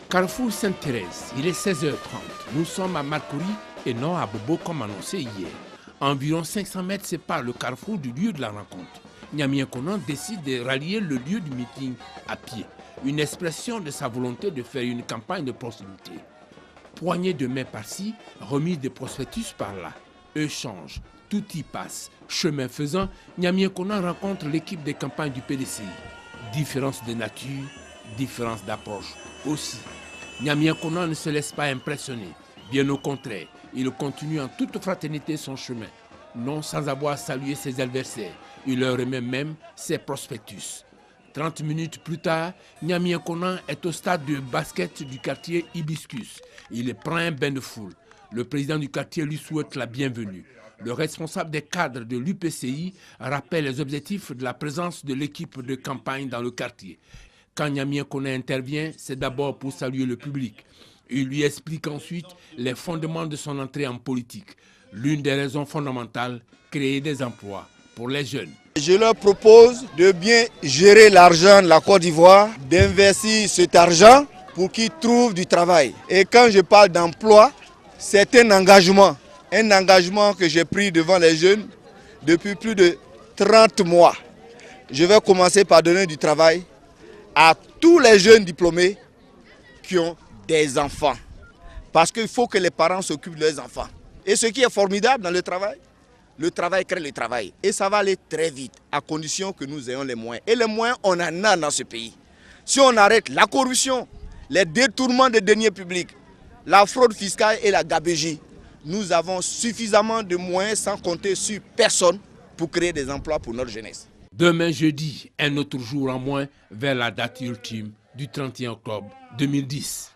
Carrefour Sainte-Thérèse, il est 16h30. Nous sommes à Marcory et non à Bobo comme annoncé hier. Environ 500 mètres séparent le carrefour du lieu de la rencontre. Nyamien Konan décide de rallier le lieu du meeting à pied. Une expression de sa volonté de faire une campagne de proximité. Poignée de main par-ci, remise de prospectus par-là. Eux changent, tout y passe. Chemin faisant, Nyamien Konan rencontre l'équipe de campagne du PDCI. Différence de nature, différence d'approche aussi. Nyamien Konan ne se laisse pas impressionner. Bien au contraire, il continue en toute fraternité son chemin. Non sans avoir salué ses adversaires. Il leur remet même ses prospectus. 30 minutes plus tard, Nyamien Konan est au stade de basket du quartier Hibiscus. Il prend un bain de foule. Le président du quartier lui souhaite la bienvenue. Le responsable des cadres de l'UPCI rappelle les objectifs de la présence de l'équipe de campagne dans le quartier. Quand Nyamien Konan intervient, c'est d'abord pour saluer le public. Il lui explique ensuite les fondements de son entrée en politique. L'une des raisons fondamentales, créer des emplois pour les jeunes. Je leur propose de bien gérer l'argent de la Côte d'Ivoire, d'investir cet argent pour qu'ils trouvent du travail. Et quand je parle d'emploi, c'est un engagement que j'ai pris devant les jeunes depuis plus de 30 mois. Je vais commencer par donner du travail à tous les jeunes diplômés qui ont des enfants. Parce qu'il faut que les parents s'occupent de leurs enfants. Et ce qui est formidable dans le travail crée le travail. Et ça va aller très vite, à condition que nous ayons les moyens. Et les moyens, on en a dans ce pays. Si on arrête la corruption, les détournements des deniers publics, la fraude fiscale et la gabegie, nous avons suffisamment de moyens sans compter sur personne pour créer des emplois pour notre jeunesse. Demain jeudi, un autre jour en moins vers la date ultime du 31 octobre 2010.